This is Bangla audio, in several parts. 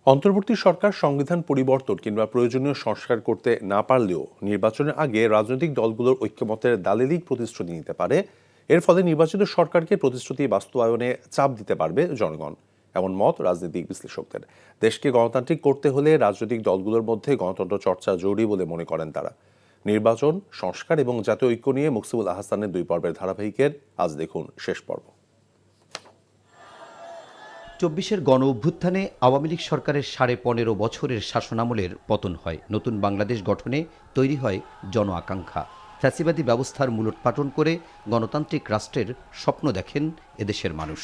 অন্তর্বর্তী সরকার সংবিধান পরিবর্তন কিংবা প্রয়োজনীয় সংস্কার করতে না পারলেও নির্বাচনের আগে রাজনৈতিক দলগুলোর ঐক্যমতের দালিলিক প্রতিশ্রুতি নিতে পারে। এর ফলে নির্বাচিত সরকারকে প্রতিশ্রুতি বাস্তবায়নে চাপ দিতে পারবে জনগণ, এমন মত রাজনৈতিক বিশ্লেষকদের। দেশকে গণতান্ত্রিক করতে হলে রাজনৈতিক দলগুলোর মধ্যে গণতন্ত্র চর্চা জরুরি বলে মনে করেন তারা। নির্বাচন, সংস্কার এবং জাতীয় ঐক্য নিয়ে মুকসিবুল আহসানের 2 পর্বের ধারাবাহিকের আজ দেখুন শেষ পর্ব। ২৪-এর গণ অভ্যুত্থানে আওয়ামী লীগ সরকারের ১৫.৫ বছরের শাসনামলের পতন হয়। নতুন বাংলাদেশ গঠনে তৈরি হয় জন আকাঙ্ক্ষা। ফ্যাসিবাদী ব্যবস্থার মূলোৎপাটন করে গণতান্ত্রিক রাষ্ট্রের স্বপ্ন দেখেন এদেশের মানুষ।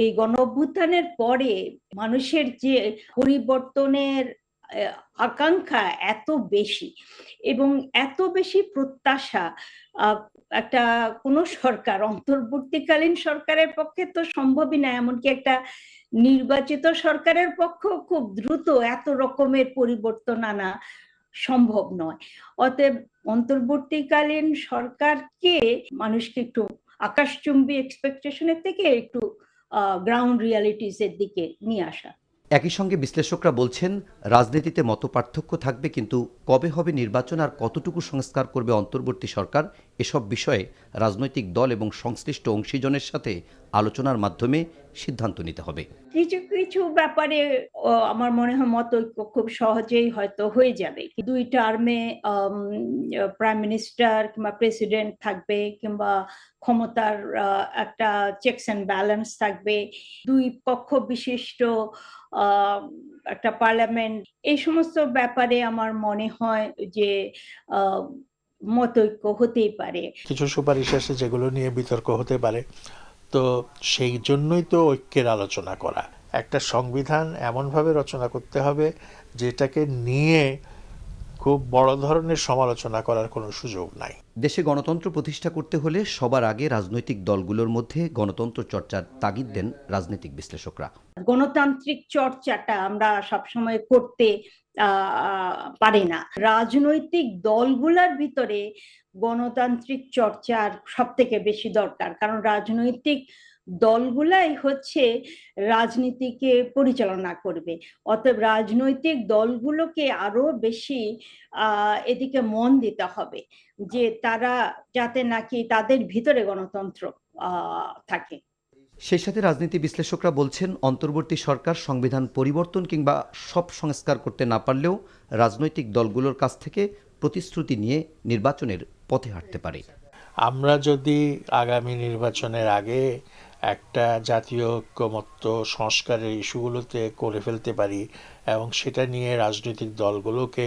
এই গণ অভ্যুত্থানের পরে মানুষের যে পরিবর্তনের আকাঙ্ক্ষা এত বেশি এবং এত বেশি প্রত্যাশা, একটা কোনো সরকার, অন্তর্বর্তীকালীন সরকারের পক্ষে তো সম্ভবই না, এমনকি একটা নির্বাচিত সরকারের পক্ষেও খুব দ্রুত এত রকমের পরিবর্তন আনা সম্ভব নয়। অতএব অন্তর্বর্তীকালীন সরকারকে মানুষকে একটু আকাশচুম্বী এক্সপেকটেশনের থেকে একটু গ্রাউন্ড রিয়ালিটিস এর দিকে নিয়ে আসা। একই সঙ্গে বিশ্লেষকরা বলছেন, রাজনীতিতে মতপার্থক্য থাকবে, কিন্তু কবে হবে নির্বাচন আর কতটুকু সংস্কার করবে অন্তর্বর্তী সরকার, এসব বিষয়ে রাজনৈতিক দল এবং সংশ্লিষ্ট অংশীজনের সাথে আলোচনার মাধ্যমে সিদ্ধান্ত নিতে হবে। কিছু কিছু ব্যাপারে আমার মনে হয় মত ঐক্য খুব সহজেই হয়তো হয়ে যাবে। 2 টার্মে প্রাইম মিনিস্টার কিংবা প্রেসিডেন্ট থাকবে, কিংবা ক্ষমতার একটা চেকস অ্যান্ড ব্যালেন্স থাকবে, 2 কক্ষ বিশিষ্ট একটা পার্লামেন্ট। এই সমস্ত ব্যাপারে আমার মনে হয় যে মতৈক্য হতেই পারে। কিছু সুপারিশ আছে যেগুলো নিয়ে বিতর্ক হতে পারে, তো সেই জন্যই তো ঐক্যের আলোচনা করা। একটা সংবিধান এমনভাবে রচনা করতে হবে যেটাকে নিয়ে খুব বড় ধরনের সমালোচনা করার কোনো সুযোগ নাই। দেশে গণতন্ত্র প্রতিষ্ঠা করতে হলে সবার আগে রাজনৈতিক দলগুলোর মধ্যে গণতন্ত্র চর্চার তাগিদ দেন রাজনৈতিক বিশ্লেষকরা। গণতান্ত্রিক চর্চাটা আমরা সবসময় করতে পারি না। রাজনৈতিক দলগুলোর ভিতরে গণতান্ত্রিক চর্চার সব থেকে বেশি দরকার, কারণ রাজনৈতিক দলগুলাই হচ্ছে রাজনীতিকে পরিচালনা করবে। অতএব রাজনৈতিক দলগুলোকে আরো বেশি এদিকে মন দিতে হবে, যে তারা যাতে নাকি তাদের ভিতরে গণতন্ত্র থাকে। সেই সাথে রাজনীতি বিশ্লেষকরা বলছেন, অন্তর্বর্তী সরকার সংবিধান পরিবর্তন কিংবা সব সংস্কার করতে না পারলেও রাজনৈতিক দলগুলোর কাছ থেকে প্রতিশ্রুতি নিয়ে নির্বাচনের পথে হাঁটতে পারে। আমরা যদি আগামী নির্বাচনের আগে একটা জাতীয় ঐক্যমত্য সংস্কারের ইস্যুগুলোতে করে ফেলতে পারি এবং সেটা নিয়ে রাজনৈতিক দলগুলোকে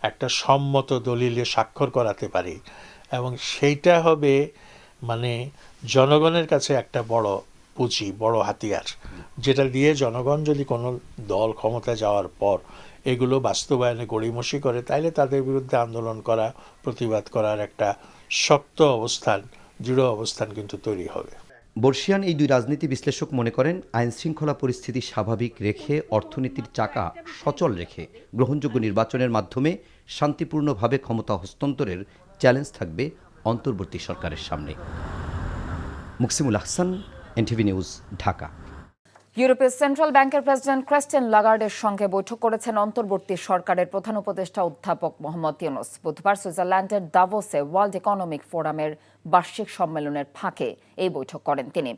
একটা সম্মত দলিলে স্বাক্ষর করাতে পারি, এবং সেইটা হবে মানে জনগণের কাছে একটা বড় পুঁজি, বড় হাতিয়ার, যেটা দিয়ে জনগণ যদি কোনো দল ক্ষমতা যাওয়ার পর এগুলো বাস্তবায়নে গড়িমসি করে, তাইলে তাদের বিরুদ্ধে আন্দোলন করা, প্রতিবাদ করার একটা শক্ত অবস্থান, দৃঢ় অবস্থান কিন্তু তৈরি হবে। বর্ষিয়ান এই 2 রাজনীতি বিশ্লেষক মনে করেন, আইন শৃঙ্খলা পরিস্থিতি স্বাভাবিক রেখে, অর্থনীতির চাকা সচল রেখে গ্রহণযোগ্য নির্বাচনের মাধ্যমে শান্তিপূর্ণভাবে ক্ষমতা হস্তান্তরের চ্যালেঞ্জ থাকবে অন্তর্বর্তী সরকারের সামনে। Muksimul Ahsan, NTV news, Dhaka. ইউরোপীয় সেন্ট্রাল ব্যাংকের প্রেসিডেন্ট ক্রিস্টিয়ান লাগার্ডের সঙ্গে বৈঠক করেছেন অন্তর্বর্তী সরকারের প্রধান উপদেষ্টা অধ্যাপক মোহাম্মদ ইউনূস। বুধবার সুইজারল্যান্ডের দাভোসে ওয়ার্ল্ড ইকোনমিক ফোরামের বার্ষিক সম্মেলনের ফাঁকে এই বৈঠক করেন তিনি।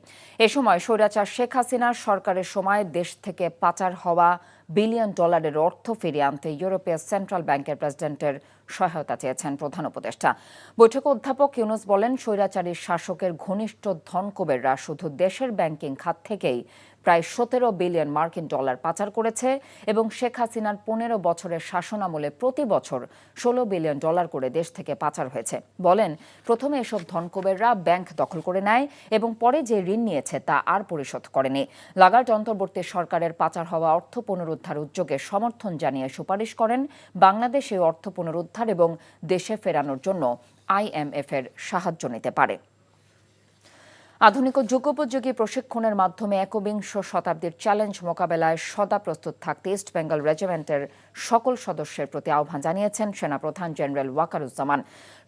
এ সময় স্বৈরাচার শেখ হাসিনার সরকারের সময় দেশ থেকে পাচার হওয়া $বিলিয়ন অর্থ ফিরিয়ে আনতে ইউরোপীয় সেন্ট্রাল ব্যাংকের প্রেসিডেন্টের সহায়তা চেয়েছেন প্রধান উপদেষ্টা। বৈঠকে অধ্যাপক ইউনূস বলেন, স্বৈরাচারী শাসকের ঘনিষ্ঠ ধনকুবেররা শুধু দেশের ব্যাংকিং খাত থেকেই প্রায় $17 বিলিয়ন পাচার করেছে এবং শেখ হাসিনার 15 বছরের শাসনামলে প্রতি বছর $16 বিলিয়ন করে দেশ থেকে পাচার হয়েছে। বলেন, প্রথমে এসব ধনকুবেররা ব্যাংক দখল করে নেয় এবং পরে যে ঋণ নিয়েছে তা আর পরিশোধ করেনি। লাগার্ড অন্তর্বর্তী সরকারের পাচার হওয়া অর্থ পুনরুদ্ধার উদ্যোগে সমর্থন জানিয়ে সুপারিশ করেন বাংলাদেশ এই অর্থ পুনরুদ্ধার এবং দেশে ফেরানোর জন্য IMF এর সাহায্য নিতে পারে। আধুনিক ও যুগোপযোগী প্রশিক্ষণের মাধ্যমে একবিংশ শতাব্দীর চ্যালেঞ্জ মোকাবেলায় সদা প্রস্তুত থাকতে ইস্ট বেঙ্গল রেজিমেন্টের সকল সদস্যের প্রতি আহ্বান জানিয়েছেন সেনাপ্রধান জেনারেল ওয়াকারুজ্জামান।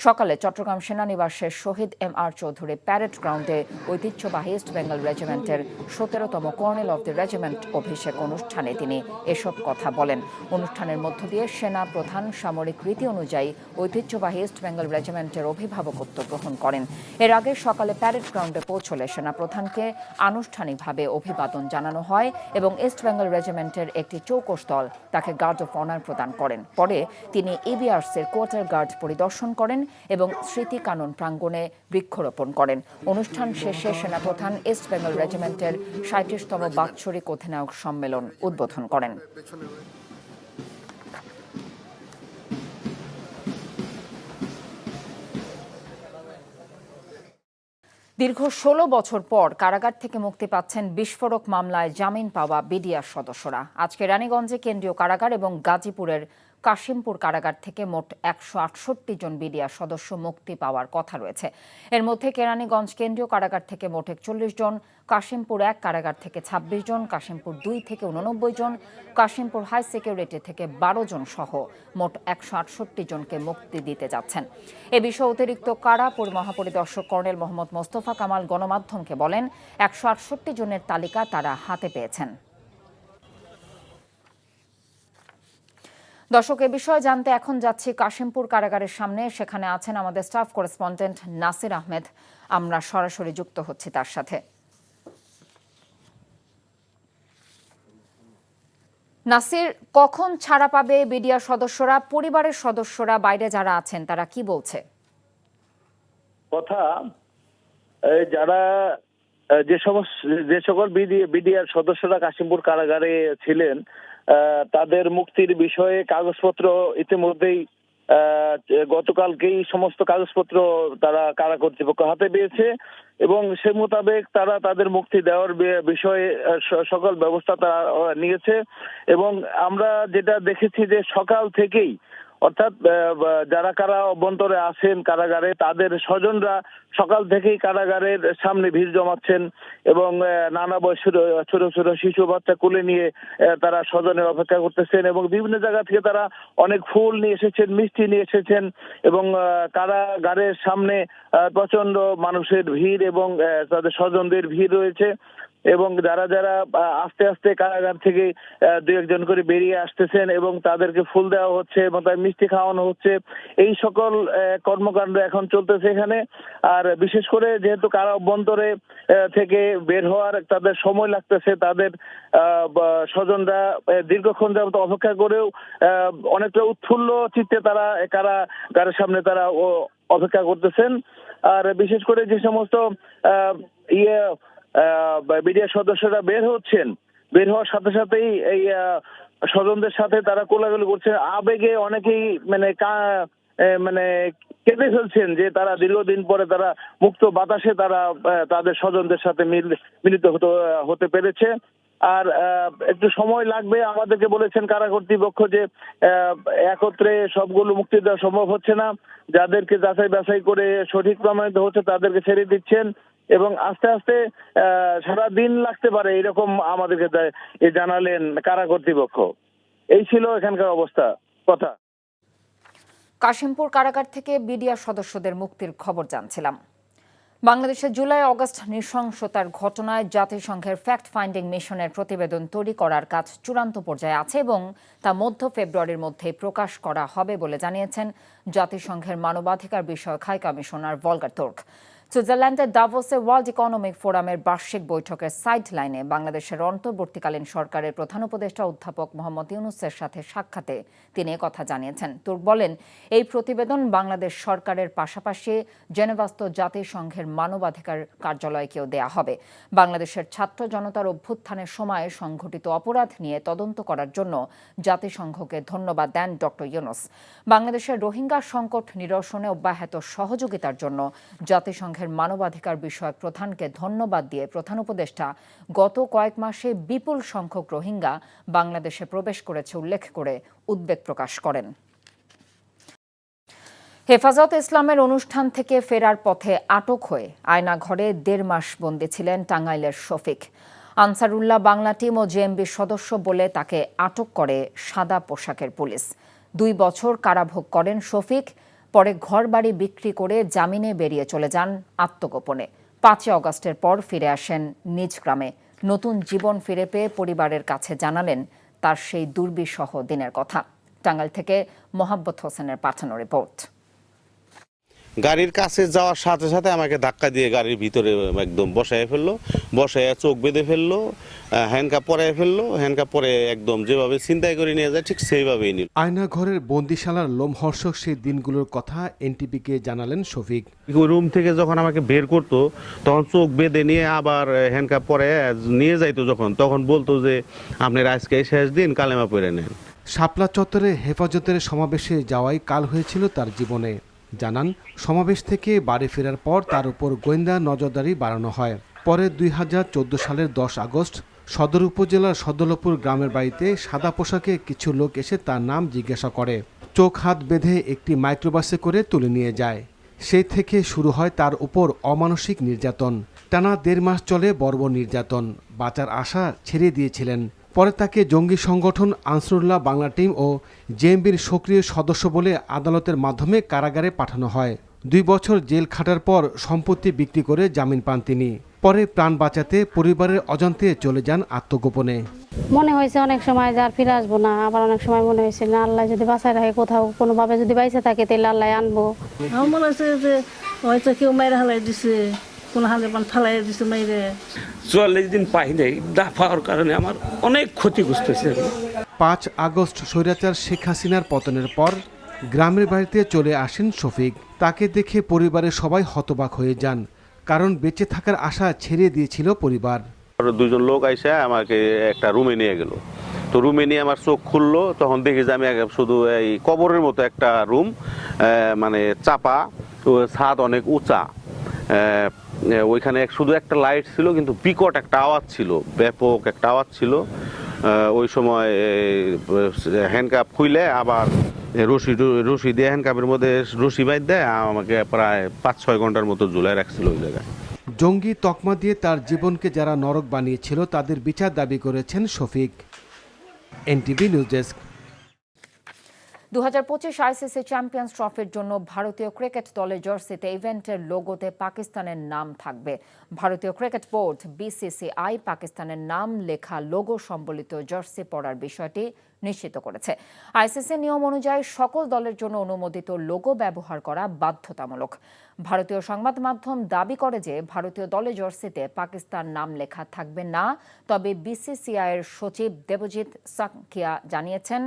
সকালে চট্টগ্রাম সেনানিবাসে শহীদ MR চৌধুরী প্যারেড গ্রাউন্ডে ঐতিহ্যবাহী ইস্ট বেঙ্গল রেজিমেন্টের 17তম কর্নেল অব দি রেজিমেন্ট অভিষেক অনুষ্ঠানে তিনি এসব কথা বলেন। অনুষ্ঠানের মধ্য দিয়ে সেনা প্রধান সামরিক রীতি অনুযায়ী ঐতিহ্যবাহী ইস্ট বেঙ্গল রেজিমেন্টের অভিভাবকত্ব গ্রহণ করেন। এর আগে সকালে প্যারেড গ্রাউন্ডে পৌঁছলে সেনাপ্রধানকে আনুষ্ঠানিকভাবে অভিবাদন জানানো হয় এবং ইস্ট বেঙ্গল রেজিমেন্টের একটি চৌকস দল তাকে গার্ড অফ অনার প্রদান করেন। পরে তিনি EBRC's কোয়ার্টার গার্ড পরিদর্শন করেন এবং স্মৃতি কানন প্রাঙ্গণে বৃক্ষরোপণ করেন। অনুষ্ঠান শেষে সেনাপ্রধান ইস্ট বেঙ্গল রেজিমেন্টের 37তম বাৎসরিক অধিনায়ক সম্মেলন উদ্বোধন করেন। দীর্ঘ 16 বছর পর কারাগার থেকে মুক্তি পাচ্ছেন বিস্ফোরক মামলায় জামিন পাওয়া বিডিআর সদস্যরা। আজকে রানীগঞ্জে কেন্দ্রীয় কারাগার এবং গাজীপুরের কাশিমপুর কারাগার থেকে মোট 168 জন বিডিআর সদস্য মুক্তি পাওয়ার কথা রয়েছে। এর মধ্যে কেরানীগঞ্জ কেন্দ্রীয় কারাগার থেকে মোট 41 জন, কাশিমপুর 1 কারাগার থেকে 26 জন, কাশিমপুর 2 থেকে 89 জন, কাশিমপুর হাই সিকিউরিটি থেকে 12 জন সহ মোট 168 জনকে মুক্তি দিতে যাচ্ছেন। এ বিষয়ে অতিরিক্ত কারা মহাপরিদর্শক কর্নেল মোহাম্মদ মোস্তফা কামাল গণমাধ্যমকে বলেন, 168 জনের তালিকা তারা হাতে পেয়েছেন। দর্শক, এ বিষয়ে জানতে এখন যাচ্ছি কাশিমপুর কারাগারের সামনে। সেখানে আছেন আমাদের স্টাফ করেসপন্ডেন্ট নাসির আহমেদ। আমরা সরাসরি যুক্ত হচ্ছি তার সাথে। নাসির, কখন ছাড়া পাবে বিডিআর সদস্যরা? পরিবারের সদস্যরা বাইরে যারা আছেন তারা কি বলছে? কথা যারা যে সকল বিডিআর সদস্যরা কাশিমপুর কারাগারে ছিলেন তাদের মুক্তির বিষয়ে কাগজপত্র ইতিমধ্যেই গতকালকেই সমস্ত কাগজপত্র তারা কারা কর্তৃপক্ষ হাতে পেয়েছে এবং সে মোতাবেক তারা তাদের মুক্তি দেওয়ার বিষয়ে সকল ব্যবস্থা তারা নিয়েছে। এবং আমরা যেটা দেখেছি যে সকাল থেকেই অর্থাৎ যারা কারা অভ্যন্তরে আছেন কারাগারে তাদের স্বজনরা সকাল থেকেই কারাগারের সামনে ভিড় জমাচ্ছেন এবং নানা বয়সের ছোট ছোট শিশু বাচ্চা কোলে নিয়ে তারা স্বজনের অপেক্ষা করতেছেন এবং বিভিন্ন জায়গা থেকে তারা অনেক ফুল নিয়ে এসেছেন, মিষ্টি নিয়ে এসেছেন এবং কারাগারের সামনে প্রচন্ড মানুষের ভিড় এবং তাদের স্বজনদের ভিড় রয়েছে এবং যারা যারা আস্তে আস্তে কারাগার থেকে 2-1 করে বেরিয়ে আসতেছেন এবং তাদেরকে ফুল দেওয়া হচ্ছে এবং তাদের মিষ্টি খাওয়ানো হচ্ছে। এই সকল কর্মকাণ্ড এখন চলতেছে এখানে। আর বিশেষ করে যেহেতু কারা অভ্যন্তরে থেকে বের হওয়ার তাদের সময় লাগতেছে, তাদের স্বজনরা দীর্ঘক্ষণ যাবত অপেক্ষা করেও অনেকটা উৎফুল্ল চিত্তে তারা কারাগারের সামনে তারা অপেক্ষা করতেছেন। আর বিশেষ করে যে সমস্ত বিডিআর সদস্যরা বের হচ্ছেন, বের হওয়ার সাথে সাথেই এই স্বজনদের সাথে তারা কোলাকুলি করছেন। আবেগে অনেকেই মানে কেঁদে ফেলছেন যে তারা দীর্ঘদিন পরে তারা মুক্ত বাতাসে তারা তাদের স্বজনদের সাথে মিলিত হতে পেরেছে। আর একটু সময় লাগবে আমাদেরকে বলেছেন কারা কর্তৃপক্ষ যে একত্রে সবগুলো মুক্তি দেওয়া সম্ভব হচ্ছে না, যাদেরকে যাচাই বাছাই করে সঠিক প্রমাণিত হচ্ছে তাদেরকে ছেড়ে দিচ্ছেন এবং আস্তে আস্তে সারা দিন লাগতে পারে এরকম আমাদেরকে জানালেন কারা কর্তৃপক্ষ। এই ছিল এখানকার অবস্থা। কথা কাশিমপুর কারাগার থেকে বিডিআর সদস্যদের মুক্তির খবর জানছিলাম। বাংলাদেশে জুলাই আগস্ট নৃশংসতার ঘটনায় জাতিসংঘের ফ্যাক্ট ফাইন্ডিং মিশনের প্রতিবেদন তৈরি করার কাজ চূড়ান্ত পর্যায়ে আছে এবং তা মধ্য ফেব্রুয়ারির মধ্যে প্রকাশ করা হবে বলে জানিয়েছেন জাতিসংঘের মানবাধিকার বিষয়ক হাই কমিশনার ভলকার তুর্ক। সুইজারল্যান্ডের দাভোসে ওয়ার্ল্ড ইকোনমিক ফোরামের বার্ষিক বৈঠকের সাইড লাইনে বাংলাদেশের অন্তর্বর্তীকালীন সরকারের প্রধান উপদেষ্টা অধ্যাপক মোহাম্মদ ইউনূসের সাথে সাক্ষাতে তিনি কথা জানিয়েছেন। তুর্ক বলেন, এই প্রতিবেদন বাংলাদেশ সরকারের পাশাপাশি জেনেভাস্থ জাতিসংঘের মানবাধিকার কার্যালয়কেও দেয়া হবে। বাংলাদেশের ছাত্র জনতার অভ্যুত্থানের সময় সংঘটিত অপরাধ নিয়ে তদন্ত করার জন্য জাতিসংঘকে ধন্যবাদ দেন ডক্টর ইউনূস। বাংলাদেশের রোহিঙ্গা সংকট নিরসনে অব্যাহত সহযোগিতার জন্য জাতিসংঘের মানবাধিকার বিষয়ক প্রধানকে ধন্যবাদ দিয়ে প্রধান উপদেষ্টা গত কয়েক মাসে বিপুল সংখ্যক রোহিঙ্গা বাংলাদেশে প্রবেশ করেছে উল্লেখ করে উদ্বেগ প্রকাশ করেন। হেফাজত ইসলামের অনুষ্ঠান থেকে ফেরার পথে আটক হয়ে আয়নাঘরে 1.5 মাস বন্দী ছিলেন টাঙ্গাইলের শফিক। আনসারুল্লাহ বাংলা টিম ও জেএমবির সদস্য বলে তাকে আটক করে সাদা পোশাকের পুলিশ। 2 বছর কারাভোগ করেন শফিক। পরে ঘরবাড়ি বিক্রি করে জামিনে বেরিয়ে চলে যান আত্মগোপনে। 5 অগস্টের পর ফিরে আসেন নিজ গ্রামে। নতুন জীবন ফিরে পেয়ে পরিবারের কাছে জানালেন তার সেই দুর্বিষহ দিনের কথা। টাঙ্গাইল থেকে মোহাম্মদ হোসেনের পাঠানো রিপোর্ট। গাড়ির কাছে যাওয়ার সাথে সাথে আমাকে ধাক্কা দিয়ে গাড়ির ভিতরে একদম বসায় ফেললো, বসায় চোখ বেঁধে ফেললো, হ্যান্ডকাপ পরায় ফেললো, হ্যান্ডকাপ পরে একদম যেভাবে ছিনতাই করে নিয়ে যায় ঠিক সেইভাবেই নিল। আয়নাঘরের বন্দিশালার লোমহর্ষক সেই দিনগুলোর কথা এনটিভিকে জানালেন শফিক। রুম থেকে যখন আমাকে বের করতো তখন চোখ বেঁধে নিয়ে আবার হ্যান্ডকাপ পরে নিয়ে যাইতো, তখন বলতো যে আপনার আজকে শেষ দিন, কালেমা পড়ে নেন। শাপলা চত্বরে হেফাজতের সমাবেশে যাওয়াই কাল হয়েছিল তার জীবনে। জানান, সমাবেশ থেকে বাড়ি ফেরার পর তার উপর গোয়েন্দা নজরদারি বাড়ানো হয়। পরে 2014 সালের 10 আগস্ট সদর উপজেলার সদলপুর গ্রামের বাড়িতে সাদা পোশাকে কিছু লোক এসে তার নাম জিজ্ঞাসা করে। চোখ হাত বেঁধে একটি মাইক্রোবাসে করে তুলে নিয়ে যায়। সেই থেকে শুরু হয় তার উপর অমানসিক নির্যাতন। টানা 1.5 মাস চলে বর্বর নির্যাতন। বাঁচার আশা ছেড়ে দিয়েছিলেন। পরে তাকে জঙ্গি সংগঠন আনসারুল্লাহ বাংলা টিম ও জেএমবির সক্রিয় সদস্য বলে আদালতের মাধ্যমে কারাগারে পাঠানো হয়। 2 বছর জেল খাটার পর সম্পত্তি বিক্রি করে জামিন পান তিনি। পরে প্রাণ বাঁচাতে পরিবারের অজান্তে চলে যান আত্মগোপনে। মনে হয়েছে অনেক সময় যে আর ফিরে আসবো না, আবার অনেক সময় মনে হয়েছে না, আল্লাহ যদি বাঁচায় রাখে কোথাও কোনোভাবে যদি বাইসে থাকে তাহলে আল্লাহ আনবো। আমার মনে হয়েছে যে হয়তো কেউ মাইরে হালাই দিছে, কোন হালে পান ফালাই দিছে মাইরে। 44 দিন পাই নাই, না পাওয়ার কারণে আমার অনেক ক্ষতিগ্রস্ত হয়েছে। 5 আগস্ট স্বৈরাচার শেখ হাসিনার পতনের পর গ্রামের বাড়িতে চলে আসেন শফিক। তাকে দেখে পরিবারের সবাই হতবাক হয়ে যান, কারণ বেঁচে থাকার আশা ছেড়ে দিয়েছিল পরিবার। 2জন লোক আইসা আমাকে একটা রুমে নিয়ে গেল। তো রুমে নিয়ে আমার চোখ খুললো, তখন দেখি যে আমি শুধু এই কবরের মতো একটা রুম, মানে চাপা, ছাদ অনেক উঁচা, ওইখানে শুধু একটা লাইট ছিল, কিন্তু বিকট একটা আওয়াজ ছিল, ব্যাপক একটা আওয়াজ ছিল। ওই সময় হ্যান্ডকাপ খুইলে আবার রশি দিয়ে হ্যান্ডকাপের মধ্যে রশি বাইর দেয়, আমাকে প্রায় 5-6 ঘন্টার মতো ঝুলায় রাখছিল ওই জায়গায়। জঙ্গি তকমা দিয়ে তার জীবনকে যারা নরক বানিয়েছিল তাদের বিচার দাবি করেছেন Shafiq. NTV news desk. 2025 ICC champions ট্রফির জন্য ভারতীয় ক্রিকেট দলের জার্সিতে ইভেন্টের লোগোতে পাকিস্তানের নাম থাকবে। ভারতীয় ক্রিকেট বোর্ড বিসিসিআই পাকিস্তানের নাম লেখা লোগো সম্বলিত জার্সি পরার বিষয়টি নিশ্চিত করেছে। আইসিসি নিয়ম অনুযায়ী সকল দলের জন্য অনুমোদিত লোগো ব্যবহার করা বাধ্যতামূলক। ভারতীয় সংবাদ মাধ্যম দাবি করে যে ভারতীয় দলের জার্সিতে পাকিস্তান নাম লেখা থাকবে না। তবে বিসিসিআইয়ের সচিব দেবজিৎ সাংখিয়া জানিয়েছেন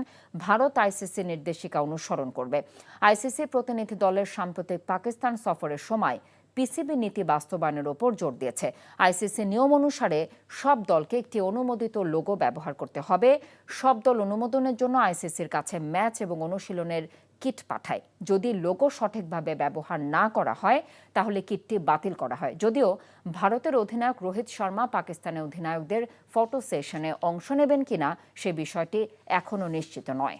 ভারত আইসিসি নির্দেশিকা অনুসরণ করবে। আইসিসি প্রতিনিধি দলের সাম্প্রতিক পাকিস্তান সফরের সময় পিসিবি নীতি বাস্তবায়নের ওপর জোর দিয়েছে। আইসিসি নিয়ম অনুসারে সব দলকে একটি অনুমোদিত লোগো ব্যবহার করতে হবে। সব দল অনুমোদনের জন্য আইসিসির কাছে ম্যাচ এবং অনুশীলনের কিট পাঠায়। যদি লোগো সঠিকভাবে ব্যবহার না করা হয় তাহলে কিটটি বাতিল করা হয়। যদিও ভারতের অধিনায়ক রোহিত শর্মা পাকিস্তানের অধিনায়কদের ফটো সেশনে অংশ নেবেন কিনা সে বিষয়টি এখনও নিশ্চিত নয়।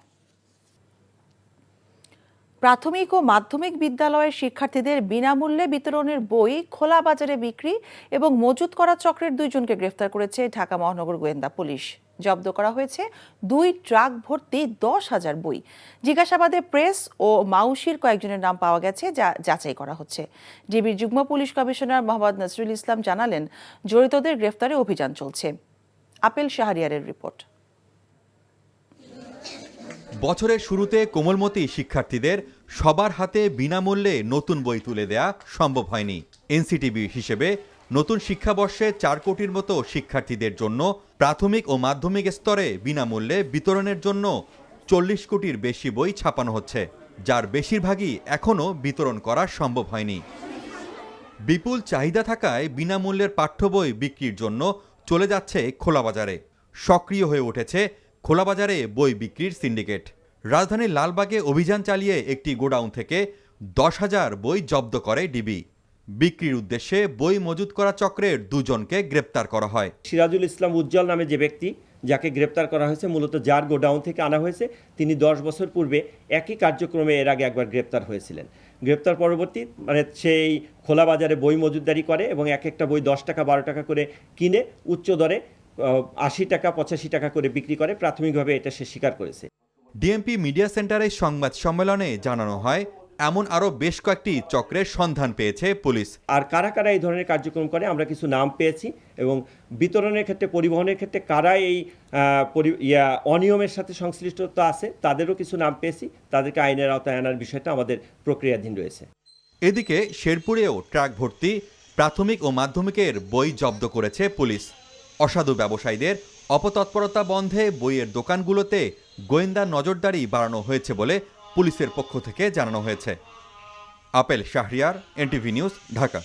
প্রাথমিক ও মাধ্যমিক বিদ্যালয়ের শিক্ষার্থীদের বিনামূল্যে বিতরণের বই খোলা বাজারে বিক্রি এবং মজুত করা চক্রের 2 জনকে গ্রেফতার করেছে ঢাকা মহানগর গোয়েন্দা পুলিশ। জব্দ করা হয়েছে 2 ট্রাক ভর্তি 10,000 বই। জিজ্ঞাসাবাদে প্রেস ও মাউসির কয়েকজনের নাম পাওয়া গেছে, যা যাচাই করা হচ্ছে। ডিবির যুগ্ম পুলিশ কমিশনার মোহাম্মদ নজরুল ইসলাম জানালেন জড়িতদের গ্রেফতারে অভিযান চলছে। আপেল শাহরিয়ারের রিপোর্ট। বছরের শুরুতে কোমলমতি শিক্ষার্থীদের সবার হাতে বিনামূল্যে নতুন বই তুলে দেয়া সম্ভব হয়নি। এনসিটিবি হিসেবে নতুন শিক্ষাবর্ষে 4 কোটির মতো শিক্ষার্থীদের জন্য প্রাথমিক ও মাধ্যমিক স্তরে বিনামূল্যে বিতরণের জন্য 40 কোটির বেশি বই ছাপানো হচ্ছে, যার বেশিরভাগই এখনও বিতরণ করা সম্ভব হয়নি। বিপুল চাহিদা থাকায় বিনামূল্যের পাঠ্য বই বিক্রির জন্য চলে যাচ্ছে খোলাবাজারে। সক্রিয় হয়ে উঠেছে খোলাবাজারে বই বিক্রির সিন্ডিকেট। রাজধানীর লালবাগে অভিযান চালিয়ে একটি গোডাউন থেকে 10,000 বই জব্দ করে ডিবি। বিক্রির উদ্দেশ্যে বই মজুত করা চক্রের 2 জনকে গ্রেপ্তার করা হয়। সিরাজুল ইসলাম উজ্জ্বল নামে যে ব্যক্তি যাকে গ্রেপ্তার করা হয়েছে, মূলত যার গোডাউন থেকে আনা হয়েছে, তিনি 10 বছর পূর্বে একই কার্যক্রমে এর আগে একবার গ্রেপ্তার হয়েছিলেন। গ্রেপ্তার পরবর্তী মানে সেই খোলা বাজারে বই মজুতদারি করে এবং এক একটা বই 10 টাকা 12 টাকা করে কিনে উচ্চ দরে 80 টাকা 85 টাকা করে বিক্রি করে। প্রাথমিকভাবে এটা সে স্বীকার করেছে। ডিএমপি মিডিয়া সেন্টারের সংবাদ সম্মেলনে জানানো হয় এমন আরও বেশ কয়েকটি চক্রের সন্ধান পেয়েছে পুলিশ। আর কারা কারা এই ধরনের কার্যক্রম করে আমরা কিছু নাম পেয়েছি এবং বিতরণের ক্ষেত্রে পরিবহনের ক্ষেত্রে কারা এই অনিয়মের সাথে সংশ্লিষ্টতা আছে তাদেরও কিছু নাম পেয়েছি। তাদেরকে আইনের আওতায় আনার বিষয়টা আমাদের প্রক্রিয়াধীন রয়েছে। এদিকে শেরপুরেও ট্রাক ভর্তি প্রাথমিক ও মাধ্যমিকের বই জব্দ করেছে পুলিশ। অসাধু ব্যবসায়ীদের অপতৎপরতা বন্ধে বইয়ের দোকানগুলোতে গোয়েন্দা নজরদারি বাড়ানো হয়েছে বলে পুলিশের পক্ষ থেকে জানানো হয়েছে। Apple Shahriar, NTV news, Dhaka.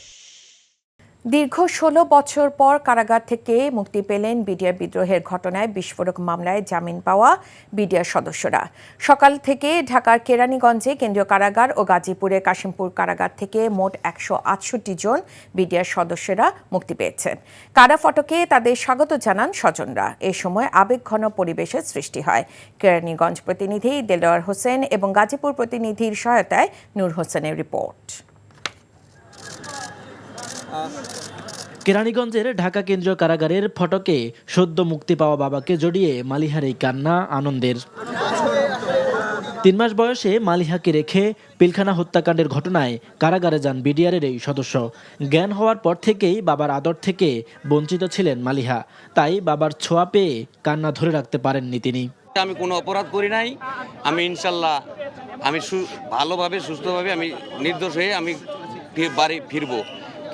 দীর্ঘ 16 বছর পর কারাগার থেকে মুক্তি পেলেন বিডিআর বিদ্রোহের ঘটনায় বিস্ফোরক মামলায় জামিন পাওয়া বিডিআর সদস্যরা। সকাল থেকে ঢাকার কেরানীগঞ্জে কেন্দ্রীয় কারাগার ও গাজীপুরের কাশিমপুর কারাগার থেকে মোট 168 জন বিডিআর সদস্যরা মুক্তি পেয়েছেন। কারা ফটকে তাদের স্বাগত জানান স্বজনরা। এ সময় আবেগঘন পরিবেশের সৃষ্টি হয়। কেরানীগঞ্জ প্রতিনিধি দেলোয়ার হোসেন এবং গাজীপুর প্রতিনিধির সহায়তায় নূর হোসেনের রিপোর্ট। কেরানীগঞ্জের ঢাকা কেন্দ্রীয় কারাগারের ফটকে সদ্য মুক্তি পাওয়া বাবাকে জড়িয়ে মালিহার এই কান্না আনন্দের। 3 মাস বয়সে মালিহাকে রেখে পিলখানা হত্যাকাণ্ডের ঘটনায় কারাগারে যান বিডিআরের এই সদস্য। জ্ঞান হওয়ার পর থেকেই বাবার আদর থেকে বঞ্চিত ছিলেন মালিহা, তাই বাবার ছোঁয়া পেয়ে কান্না ধরে রাখতে পারেননি তিনি। আমি কোনো অপরাধ করি নাই, আমি ইনশাল্লাহ আমি ভালোভাবে সুস্থভাবে আমি নির্দোষ হয়ে আমি বাড়ি ফিরবো,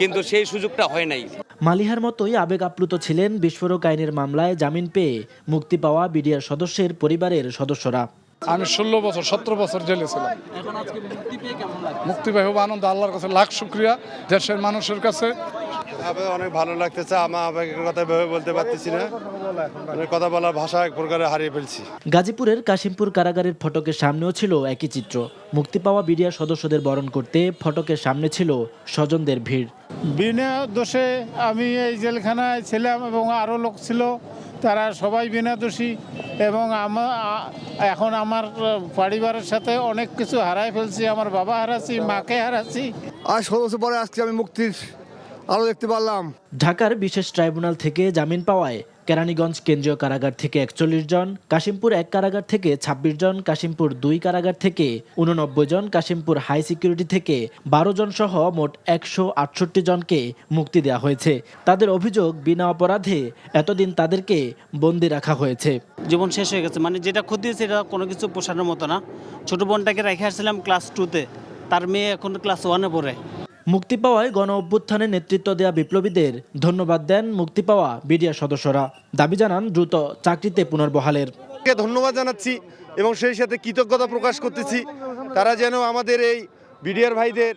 কিন্তু সেই সুযোগটা হয় নাই। মালিহার মতোই আবেগ আপ্লুত ছিলেন বিস্ফোরক আইনের মামলায় জামিন পেয়ে মুক্তি পাওয়া বিডিআর সদস্যের পরিবারের সদস্যরা। আমি 16 বছর 17 বছর জেলে ছিলাম। মুক্তি পেয়ে খুব আনন্দ, আল্লাহর কাছে লাখ শুকরিয়া, দেশের মানুষের কাছে অনেক ভালো লাগতেছে। আমার আবেগের কথা বলতে পারতেছি না, কথা বলার ভাষা এক প্রকারে হারিয়ে ফেলছি। গাজীপুরের কাশিমপুর কারাগারের ফটকের সামনেও ছিল একই চিত্র। মুক্তি পাওয়া বিডিআর সদস্যদের বরণ করতে ফটকের সামনে ছিল স্বজনদের ভিড়। বিনা দোষে আমি এই জেলখানায় ছিলাম এবং আরও লোক ছিল, তারা সবাই বিনা দোষী এবং এখন আমার পরিবারের সাথে অনেক কিছু হারাই ফেলছি। আমার বাবা হারাচ্ছি, মাকে হারাচ্ছি। আর 16 বছর পরে আজকে আমি মুক্তির আলো দেখতে পারলাম। ঢাকার বিশেষ ট্রাইব্যুনাল থেকে জামিন পাওয়ায় কেরানীগঞ্জ কেন্দ্রীয় কারাগার থেকে 41 জন, কাশিমপুর 1 কারাগার থেকে 26 জন, কাশিমপুর 2 কারাগার থেকে 89 জন, কাশিমপুর হাই সিকিউরিটি থেকে 12 জন সহ মোট 168 জনকে মুক্তি দেওয়া হয়েছে। তাদের অভিযোগ, বিনা অপরাধে এতদিন তাদেরকে বন্দি রাখা হয়েছে। জীবন শেষ হয়ে গেছে, মানে যেটা ক্ষতি হয়েছে এটা কোনো কিছু পোষানোর মতো না। ছোট বোনটাকে রেখে আসছিলাম ক্লাস 2-তে, তার মেয়ে এখন ক্লাস 1-এ পড়ে। মুক্তি পাওয়ায় গণ অভ্যুত্থানে নেতৃত্ব দেওয়া বিপ্লবীদের ধন্যবাদ দেন মুক্তি পাওয়া বিডিআর সদস্যরা। দাবি জানান দ্রুত চাকরিতে পুনর্বহালের। ধন্যবাদ জানাচ্ছি এবং সেই সাথে কৃতজ্ঞতা প্রকাশ করতেছি, তারা যেন আমাদের এই বিডিআর ভাইদের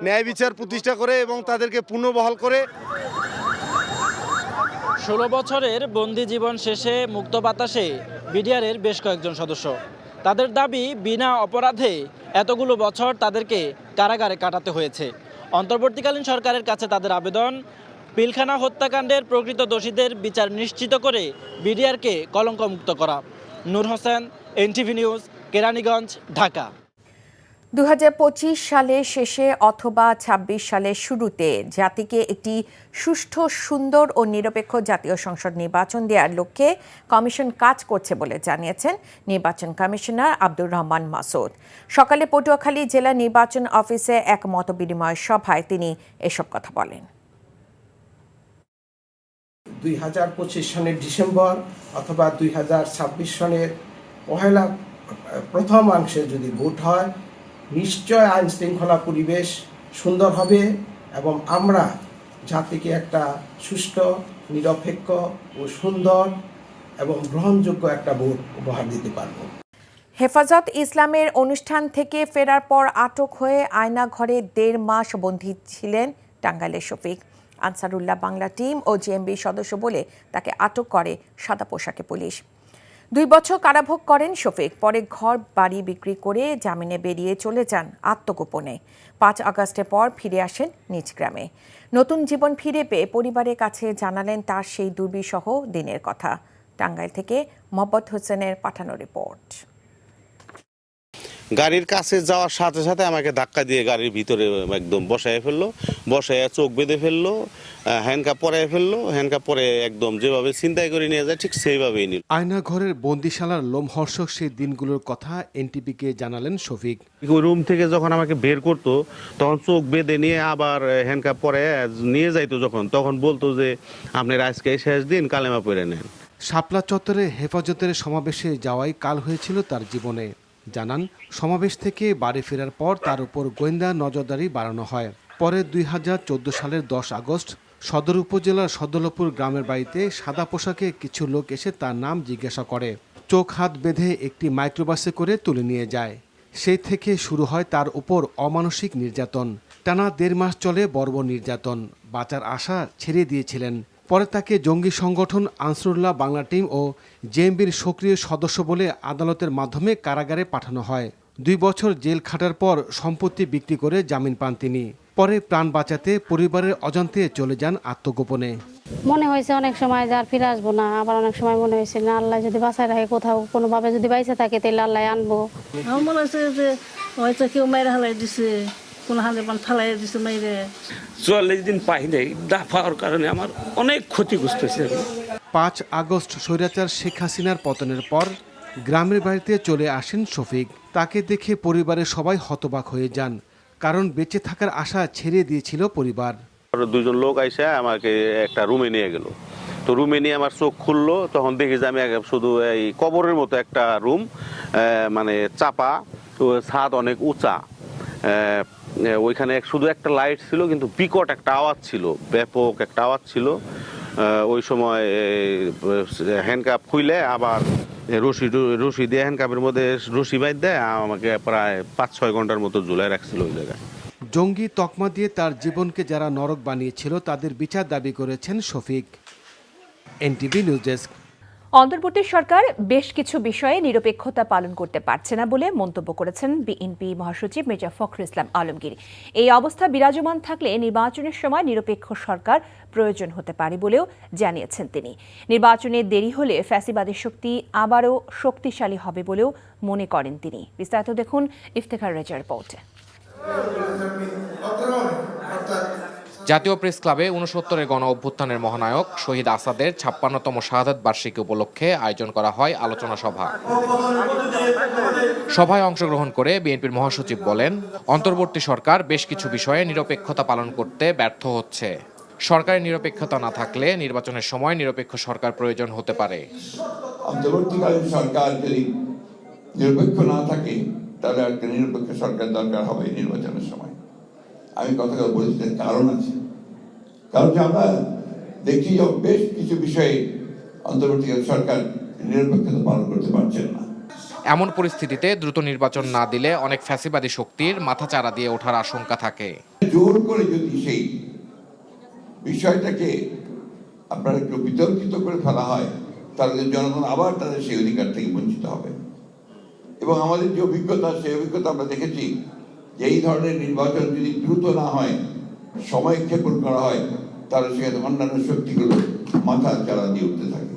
ন্যায় বিচার প্রতিষ্ঠা করে এবং তাদেরকে পুনর্বহাল করে। 16 বছরের বন্দি জীবন শেষে মুক্ত বাতাসে বিডিআরের বেশ কয়েকজন সদস্য। তাদের দাবি, বিনা অপরাধে এতগুলো বছর তাদেরকে কারাগারে কাটাতে হয়েছে। অন্তর্বর্তীকালীন সরকারের কাছে তাদের আবেদন, পিলখানা হত্যাকাণ্ডের প্রকৃত দোষীদের বিচার নিশ্চিত করে বিডিআরকে কলঙ্কমুক্ত করা। নূর হোসেন, এনটিভি নিউজ, কেরানীগঞ্জ, ঢাকা। 2025 সালের শেষে অথবা 26 সালের শুরুতে জাতিকে একটি সুষ্ঠু, সুন্দর ও নিরপেক্ষ জাতীয় সংসদ নির্বাচন দেওয়ার লক্ষ্যে কমিশন কাজ করছে বলে জানিয়েছেন নির্বাচন কমিশনার আব্দুর রহমান মাসুদ। সকালে পটুয়াখালী জেলা নির্বাচন অফিসে এক মতবিনিময় সভায় তিনি এসব কথা বলেন। 2025 সনের ডিসেম্বর অথবা 2026 সনের পহেলা প্রথমাংশে যদি ভোট হয়, নিশ্চয় আইন শৃঙ্খলা পরিবেশ সুন্দর হবে এবং আমরা জাতিকে একটা সুষ্ঠু, নিরপেক্ষ ও সুন্দর এবং গ্রহণযোগ্য একটা ভোট উপহার দিতে পারব। হেফাজত ইসলামের অনুষ্ঠান থেকে ফেরার পর আটক হয়ে আয়নাঘরে 1.5 মাস বন্দী ছিলেন টাঙ্গাইলের শফিক। আনসারুল্লাহ বাংলা টিম ও জেএমবি সদস্য বলে তাকে আটক করে সাদা পোশাকে পুলিশ। 2 বছর কারাভোগ করেন শফিক। পরে ঘর বাড়ি বিক্রি করে জামিনে বেরিয়ে চলে যান আত্মগোপনে। 5 আগস্টের পর ফিরে আসেন নিজ গ্রামে। নতুন জীবন ফিরে পেয়ে পরিবারের কাছে জানালেন তার সেই দুর্বিষহ দিনের কথা। টাঙ্গাইল থেকে মোহাম্মদ হোসেনের পাঠানো রিপোর্ট। গাড়ির কাছে যাওয়ার সাথে সাথে আমাকে ধাক্কা দিয়ে গাড়ির ভিতরে একদম বসায় ফেললো, বসায় চোখ বেঁধে ফেললো, হ্যান্ডকাপ পরায় ফেললো, হ্যান্ডকাপ পরে একদম যেভাবে ছিনতাই করে নিয়ে যায় ঠিক সেইভাবেই নিল। আয়না ঘরের বন্দিশালার লোমহর্ষক সেই দিনগুলোর কথা এনটিভিকে জানালেন শফিক। রুম থেকে যখন আমাকে বের করতো তখন চোখ বেঁধে নিয়ে আবার হ্যান্ডকাপ পরে নিয়ে যাইতো, তখন বলতো যে আপনার আজকে শেষ দিন, কালেমা পড়ে নেন। শাপলা চত্বরে হেফাজতের সমাবেশে যাওয়াই কাল হয়েছিল তার জীবনে। জানান, সমাবেশ থেকে বাড়ি ফেরার পর তার উপর গোয়েন্দা নজরদারি বাড়ানো হয়। পরে 2014 সালের 10 আগস্ট সদর উপজেলার সদলপুর গ্রামের বাড়িতে সাদা পোশাকে কিছু লোক এসে তার নাম জিজ্ঞাসা করে। চোখ হাত বেঁধে একটি মাইক্রোবাসে করে তুলে নিয়ে যায়। সেই থেকে শুরু হয় তার উপর অমানসিক নির্যাতন। টানা 1.5 মাস চলে বর্বর নির্যাতন। বাঁচার আশা ছেড়ে দিয়েছিলেন। পরে তাকে জঙ্গি সংগঠন আনসারুল্লাহ বাংলা টিম ও জেএমবির সক্রিয় সদস্য বলে আদালতের মাধ্যমে কারাগারে পাঠানো হয়। 2 বছর জেল খাটার পর সম্পত্তি বিক্রি করে জামিন পান তিনি। পরে প্রাণ বাঁচাতে পরিবারের অজান্তে চলে যান আত্মগোপনে। মনে হয়েছে অনেক সময় যে আর ফিরে আসবো না, আবার অনেক সময় মনে হয়েছে না আল্লাহ যদি বাঁচায় রাখে, কোথাও কোনোভাবে যদি বাইসে থাকে তাহলে আল্লাহ আনবো। আমার মনে হচ্ছে যে হয়তো কেউ মায়ের হালাই দিছে, কোনো হালে পান ফালাই দিছে মাইরে। 44 দিন পাই নাই, পাওয়ার কারণে আমার অনেক ক্ষতিগ্রস্ত হয়েছে। 5 আগস্ট স্বৈরাচার শেখ হাসিনার পতনের পর গ্রামের বাড়িতে চলে আসেন শফিক। তাকে দেখে পরিবারের সবাই হতবাক হয়ে যান, কারণ বেঁচে থাকার আশা ছেড়ে দিয়েছিল পরিবার। 2 জন লোক আইসা আমাকে একটা রুমে নিয়ে গেল। তো রুমে নিয়ে আমার চোখ খুললো, তখন দেখি যে আমি শুধু এই কবরের মতো একটা রুম, মানে চাপা, ছাদ অনেক উঁচা, ওইখানে শুধু একটা লাইট ছিল, কিন্তু বিকট একটা আওয়াজ ছিল, ব্যাপক একটা আওয়াজ ছিল। ওই সময় হ্যান্ডকাপ খুইলে আবার রশি দিয়ে হ্যান্ডকাপের মধ্যে রশি বাইর দেয়, আমাকে প্রায় 5-6 ঘন্টার মতো ঝুলাই রাখছিল ওই জায়গায়। জঙ্গি তকমা দিয়ে তার জীবনকে যারা নরক বানিয়েছিল তাদের বিচার দাবি করেছেন শফিক। NTV news desk. অন্তর্বর্তী সরকার বেশ কিছু বিষয়ে নিরপেক্ষতা পালন করতে পারছে না বলে মন্তব্য করেছেন বিএনপি মহাসচিব মির্জা ফখরুল ইসলাম আলমগীর। এই অবস্থা বিরাজমান থাকলে নির্বাচনের সময় নিরপেক্ষ সরকার প্রয়োজন হতে পারে বলেও জানিয়েছেন তিনি। নির্বাচনে দেরি হলে ফ্যাসিবাদী শক্তি আবারও শক্তিশালী হবে বলেও মনে করেন তিনি। বিস্তারিত দেখুন ইফতেখার রেজার রিপোর্টে। জাতীয় প্রেস ক্লাবে 69-এর গণ অভ্যুত্থানের মহানায়ক শহীদ আসাদের 56তম শাহাদাত বার্ষিকী উপলক্ষে আয়োজন করা হয় আলোচনা সভা। সভায় অংশগ্রহণ করে বিএনপির মহাসচিব বলেন, অন্তর্বর্তী সরকার বেশ কিছু বিষয়ে নিরপেক্ষতা পালন করতে ব্যর্থ হচ্ছে। সরকারের নিরপেক্ষতা না থাকলে নির্বাচনের সময় নিরপেক্ষ সরকার প্রয়োজন হতে পারে। অন্তর্বর্তীকালীন সরকার যদি নিরপেক্ষ না থাকে তাহলে একটা নিরপেক্ষ সরকার দরকার হবে নির্বাচনের সময়। আমি কথা বলছি, কারণ আছে। কারণ আমরা দেখি যে বেশ কিছু বিষয়ে অন্তর্বর্তীকালীন সরকার নিরপেক্ষতা পালন করতে পারছেন না। এমন পরিস্থিতিতে দ্রুত নির্বাচন না দিলে অনেক ফ্যাসিবাদী শক্তির মাথাচাড়া দিয়ে ওঠার আশঙ্কা থাকে। জোর করে যদি সেই বিষয়টাকে আপনার একটু বিতর্কিত করে ফেলা হয়, তাহলে জনগণ আবার তাদের সেই অধিকার থেকে বঞ্চিত হবে। এবং আমাদের যে অভিজ্ঞতা, সেই অভিজ্ঞতা আমরা দেখেছি যে এই ধরনের নির্বাচন যদি দ্রুত না হয়, সময় ক্ষেপণ করা হয়, তাহলে সেখানে অন্যান্য শক্তিগুলো মাথা চাড়া দিয়ে উঠতে থাকে।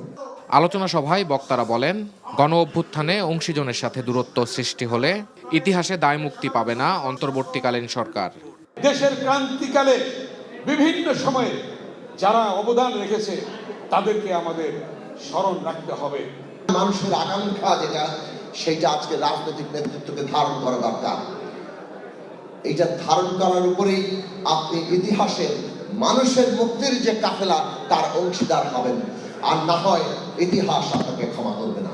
আলোচনা সভায় বক্তারা বলেন, গণ অভ্যুত্থানে অংশীজনের সাথে দূরত্ব সৃষ্টি হলে ইতিহাসে দায় মুক্তি পাবে না অন্তর্বর্তীকালীন সরকার। দেশের ক্রান্তিকালে বিভিন্ন সময়ে যারা অবদান রেখেছে তাদেরকে আমাদের স্মরণ রাখতে হবে। মানুষের আকাঙ্ক্ষা যেটা, সেটা আজকে রাজনৈতিক নেতৃত্বকে ধারণ করা দরকার। এটা ধারণ করার উপরেই আপনি ইতিহাসের মানুষের মুক্তির যে কাফেলা তার অংশীদার হবেন, আর না হয় ইতিহাস আপনাকে ক্ষমা করবে না।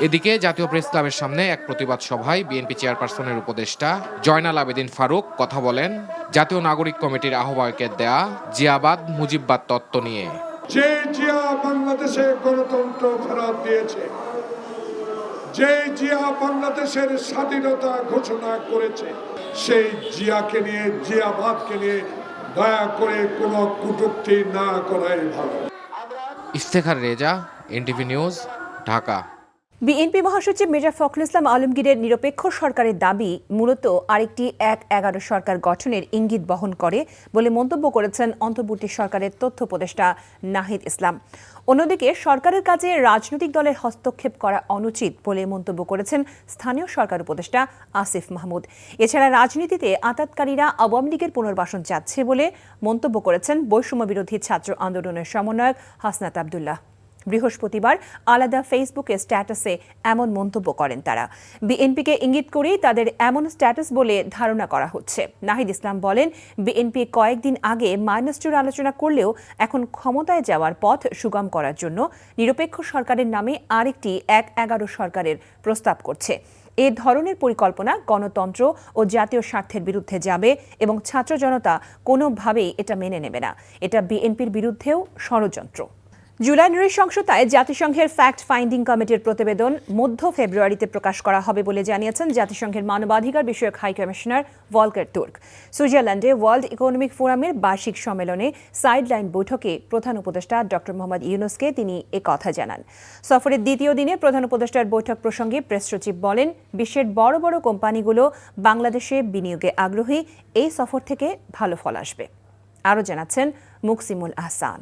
এদিকে জাতীয় প্রেস ক্লাবের সামনে এক প্রতিবাদ সভায় বিএনপি চেয়ারপারসনের উপদেষ্টা জয়নাল আবেদিন ফারুক কথা বলেন জাতীয় নাগরিক কমিটির আহ্বায়কের দেয়া জিয়াবাদ মুজিববাদ তত্ত্ব নিয়ে। যে জিয়া বাংলাদেশে গণতন্ত্র ফেরত দিয়েছে, যে জিয়া বাংলাদেশের স্বাধীনতা ঘোষণা করেছে, সেই জিয়াকে নিয়ে, জিয়াবাদকে নিয়ে দয়া করে কোনো কটূক্তি না করাই ভালো। Iftekhar Reza, NTV news, Dhaka. BNP মহাসচিব মির্জা ফখরুল ইসলাম আলমগীরের নিরপেক্ষ সরকারের দাবি মূলত আরেকটি ১/১১ সরকার গঠনের ইঙ্গিত বহন করে বলে মন্তব্য করেছেন অন্তর্বর্তী সরকারের তথ্য উপদেষ্টা নাহিদ ইসলাম। অন্যদিকে সরকারের কাজে রাজনৈতিক দলের হস্তক্ষেপ করা অনুচিত বলে মন্তব্য করেছেন স্থানীয় সরকার উপদেষ্টা আসিফ মাহমুদ। এছাড়া রাজনীতিতে আতাতকারীরা আওয়ামী লীগের পুনর্বাসন চাচ্ছে বলে মন্তব্য করেছেন বৈষম্য বিরোধী ছাত্র আন্দোলনের সমন্বয়ক হাসনাত আব্দুল্লাহ। বৃহস্পতিবার আলাদা ফেসবুকে স্ট্যাটাসে এমন মন্তব্য করেন তারা। বিএনপিকে ইঙ্গিত করেই তাদের এমন স্ট্যাটাস বলে ধারণা করা হচ্ছে। নাহিদ ইসলাম বলেন, বিএনপি কয়েকদিন আগে -2 আলোচনা করলেও এখন ক্ষমতায় যাওয়ার পথ সুগম করার জন্য নিরপেক্ষ সরকারের নামে আরেকটি 1-11 সরকারের প্রস্তাব করছে। এ ধরনের পরিকল্পনা গণতন্ত্র ও জাতীয় স্বার্থের বিরুদ্ধে যাবে এবং ছাত্র জনতা কোনোভাবেই এটা মেনে নেবে না। এটা বিএনপির বিরুদ্ধেও ষড়যন্ত্র। জুলাই নৃশংসতায় জাতিসংঘের ফ্যাক্ট ফাইন্ডিং কমিটির প্রতিবেদন মধ্য ফেব্রুয়ারিতে প্রকাশ করা হবে বলে জানিয়েছেন জাতিসংঘের মানবাধিকার বিষয়ক হাই কমিশনার ভলকার তুর্ক। সুইজারল্যান্ডে ওয়ার্ল্ড ইকোনমিক ফোরামের বার্ষিক সম্মেলনে সাইডলাইন বৈঠকে প্রধান উপদেষ্টা ডক্টর মোহাম্মদ ইউনূসকে তিনি একথা জানান। সফরের দ্বিতীয় দিনে প্রধান উপদেষ্টার বৈঠক প্রসঙ্গে প্রেস সচিব বলেন, বিশ্বের বড় বড় কোম্পানিগুলো বাংলাদেশে বিনিয়োগে আগ্রহী, এই সফর থেকে ভালো ফল আসবে। আরও জানাচ্ছেন মুকসিমুল আহসান।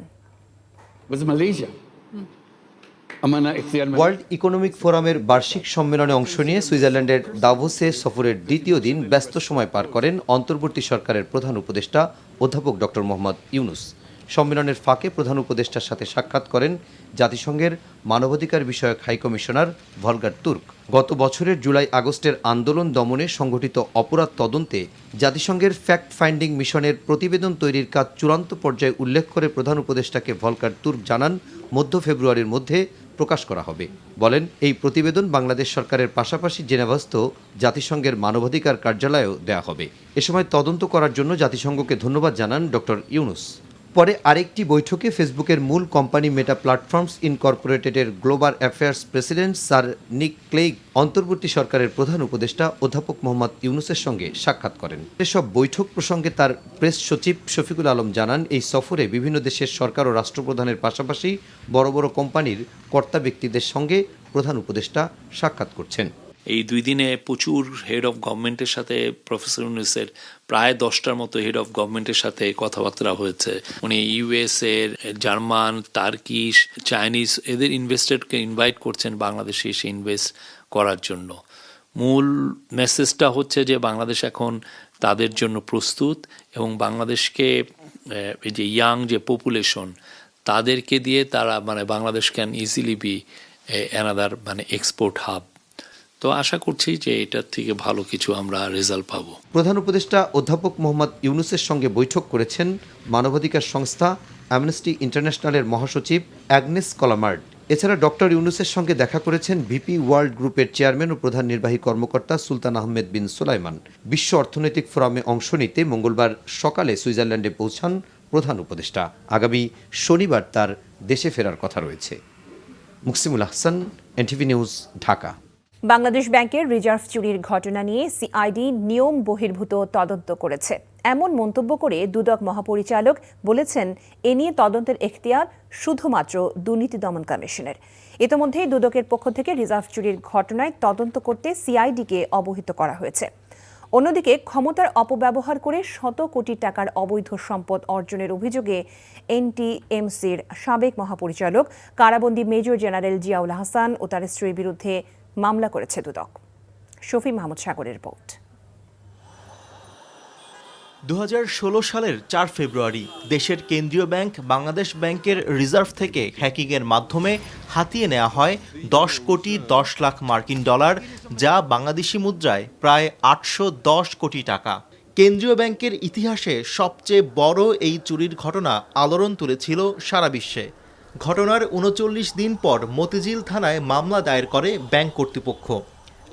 ওয়ার্ল্ড ইকোনমিক ফোরামের বার্ষিক সম্মেলনে অংশ নিয়ে সুইজারল্যান্ডের দাভোসে সফরের দ্বিতীয় দিন ব্যস্ত সময় পার করেন অন্তর্বর্তী সরকারের প্রধান উপদেষ্টা অধ্যাপক ডক্টর মোহাম্মদ ইউনূস। সম্মেলনের ফাঁকে প্রধান উপদেষ্টার সাথে সাক্ষাৎ করেন জাতিসংঘের মানবাধিকার বিষয়ক হাই কমিশনার ভলকার তুর্ক। গত বছরের জুলাই-আগস্টের আন্দোলন দমনে সংঘটিত অপরাধ তদন্তে জাতিসংঘের ফ্যাক্ট ফাইন্ডিং মিশনের প্রতিবেদন তৈরির কাজ চূড়ান্ত পর্যায়ে উল্লেখ করে প্রধান উপদেষ্টাকে ভলকার তুর্ক জানান মধ্য ফেব্রুয়ারির মধ্যে প্রকাশ করা হবে। বলেন, এই প্রতিবেদন বাংলাদেশ সরকারের পাশাপাশি জেনেভাস্থ জাতিসংঘের মানবাধিকার কার্যালয়েও দেয়া হবে। এ সময় তদন্ত করার জন্য জাতিসংঘকে ধন্যবাদ জানান ডক্টর ইউনূস। পরে আরেকটি বৈঠকে ফেসবুকের মূল কোম্পানি মেটা প্ল্যাটফর্মস ইনকর্পোরেটেডের global affairs president sir Nick Clegg অন্তর্বর্তী সরকারের প্রধান উপদেষ্টা অধ্যাপক মোহাম্মদ ইউনূসের সঙ্গে সাক্ষাৎ করেন। এসব বৈঠক প্রসঙ্গে তার প্রেস সচিব শফিকুল আলম জানান, এই সফরে বিভিন্ন দেশের সরকার ও রাষ্ট্রপ্রধানের পাশাপাশি বড় বড় কোম্পানির কর্তা ব্যক্তিদের সঙ্গে প্রধান উপদেষ্টা সাক্ষাৎ করছেন। এই 2 দিনে প্রচুর হেড অফ গভর্নমেন্টের সাথে প্রফেসর ইউনূসের প্রায় 10টার মতো হেড অফ গভর্নমেন্টের সাথে কথাবার্তা হয়েছে। উনি ইউএস এর, জার্মান, টার্কিশ, চাইনিজ এদের ইনভেস্টরকে ইনভাইট করছেন বাংলাদেশে এসে ইনভেস্ট করার জন্য। মূল মেসেজটা হচ্ছে যে বাংলাদেশ এখন তাদের জন্য প্রস্তুত এবং বাংলাদেশকে এই যে ইয়াং যে পপুলেশন তাদেরকে দিয়ে তারা Bangladesh can easily B another export hub. তো আশা করছি যে এটার থেকে ভালো কিছু আমরা রেজাল্ট পাবো। প্রধান উপদেষ্টা অধ্যাপক মোহাম্মদ ইউনূসের সঙ্গে বৈঠক করেছেন মানবাধিকার সংস্থা অ্যামনেস্টি ইন্টারন্যাশনালের মহাসচিব অ্যাগনেস কলামার্ড। এছাড়া ডক্টর ইউনূসের সঙ্গে দেখা করেছেন ভিপি ওয়ার্ল্ড গ্রুপের চেয়ারম্যান ও প্রধান নির্বাহী কর্মকর্তা সুলতান আহমেদ বিন সুলাইমান। বিশ্ব অর্থনৈতিক ফোরামে অংশ নিতে মঙ্গলবার সকালে সুইজারল্যান্ডে পৌঁছান প্রধান উপদেষ্টা। আগামী শনিবার তার দেশে ফেরার কথা রয়েছে। Muksimul Ahsan, NTV news, Dhaka. বাংলাদেশ ব্যাংকের রিজার্ভ চুরির ঘটনা নিয়ে সিআইডি নিয়ম বহির্ভূত তদন্ত করেছে এমন মন্তব্য করে দুদক মহাপরিচালক বলেছেন, এ নিয়ে তদন্তের এখতিয়ার শুধুমাত্র দুর্নীতি দমন কমিশনের। ইতিমধ্যেই দুদকের পক্ষ থেকে রিজার্ভ চুরির ঘটনায় তদন্ত করতে সিআইডিকে অবহিত করা হয়েছে। অন্যদিকে ক্ষমতার অপব্যবহার করে শত কোটি টাকার অবৈধ সম্পদ অর্জনের অভিযোগে এনটিএমসির সাবেক মহাপরিচালক কারাবন্দী মেজর জেনারেল জিয়াউল হাসান ও তার স্ত্রীর বিরুদ্ধে মামলা করেছে দুদক। শফি মাহমুদ সাগরের রিপোর্ট। 2016 সালের 4 ফেব্রুয়ারি দেশের কেন্দ্রীয় ব্যাংক বাংলাদেশ ব্যাংকের রিজার্ভ থেকে হ্যাকিংয়ের মাধ্যমে হাতিয়ে নেওয়া হয় 10 কোটি 10 লাখ মার্কিন ডলার, যা বাংলাদেশি মুদ্রায় প্রায় 810 কোটি টাকা। কেন্দ্রীয় ব্যাংকের ইতিহাসে সবচেয়ে বড় এই চুরির ঘটনা আলোড়ন তুলেছিল সারা বিশ্বে। ঘটনার 39 দিন পর মতিঝিল থানায় মামলা দায়ের করে ব্যাংক কর্তৃপক্ষ।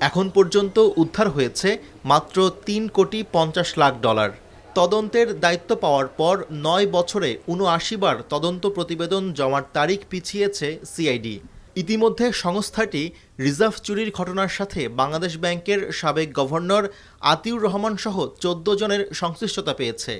এখন পর্যন্ত উদ্ধার হয়েছে মাত্র 3 কোটি 50 লাখ ডলার। তদন্তের দায়িত্ব পাওয়ার পর 9 বছরে 79 বার তদন্ত প্রতিবেদন জমার তারিখ পিছিয়েছে সিআইডি। ইতিমধ্যে সংস্থাটি রিজার্ভ চুরির ঘটনার সাথে বাংলাদেশ ব্যাংকের সাবেক গভর্নর আতিউর রহমান সহ 14 জনের সংশ্লিষ্টতা পেয়েছে।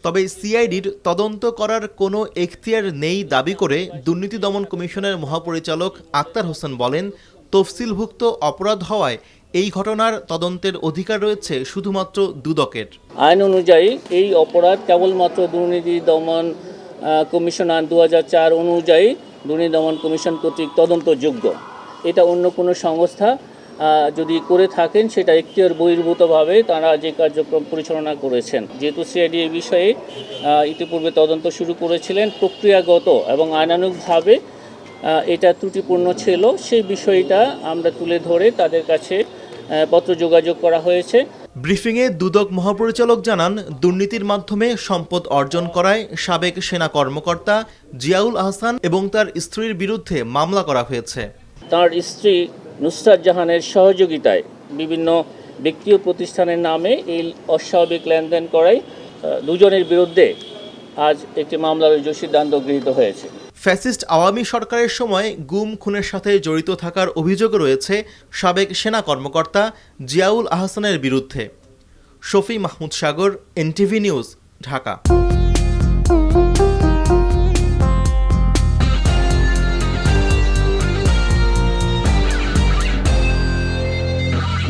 তবে সিআইডির তদন্ত করার কোনো এখতিয়ার নেই দাবি করে দুর্নীতি দমন কমিশনের মহাপরিচালক আক্তার হোসেন বলেন, তফসিলভুক্ত অপরাধ হওয়ায় এই ঘটনার তদন্তের অধিকার রয়েছে শুধুমাত্র দুদকের। আইন অনুযায়ী এই অপরাধ কেবলমাত্র দুর্নীতি দমন কমিশন আইন 2004 অনুযায়ী দুর্নীতি দমন কমিশন কর্তৃক তদন্তযোগ্য। এটা অন্য কোনো সংস্থা যদি করে থাকেন সেটা এখতিয়ার বহির্ভূতভাবে তারা যে কার্যক্রম পরিচালনা করেছেন। যেহেতু সিআইডি এই বিষয়ে ইতিপূর্বে তদন্ত শুরু করেছিলেন, প্রক্রিয়াগত এবং আইনানুগভাবে এটা ত্রুটিপূর্ণ ছিল, সেই বিষয়টা আমরা তুলে ধরে তাদের কাছে পত্র যোগাযোগ করা হয়েছে। ব্রিফিংয়ে দুদক মহাপরিচালক জানান, দুর্নীতির মাধ্যমে সম্পদ অর্জন করায় সাবেক সেনা কর্মকর্তা জিয়াউল আহসান এবং তার স্ত্রীর বিরুদ্ধে মামলা করা হয়েছে। তার স্ত্রী নুসরাত জাহানের সহযোগিতায় বিভিন্ন ব্যক্তি ও প্রতিষ্ঠানের নামে এই অস্বাভাবিক লেনদেন করায় দুজনের বিরুদ্ধে আজ একটি মামলার সিদ্ধান্ত গৃহীত হয়েছে। ফ্যাসিস্ট আওয়ামী সরকারের সময় গুম খুনের সাথে জড়িত থাকার অভিযোগ রয়েছে সাবেক সেনা কর্মকর্তা জিয়াউল আহসানের বিরুদ্ধে। শফি মাহমুদ সাগর, এনটিভি নিউজ, ঢাকা।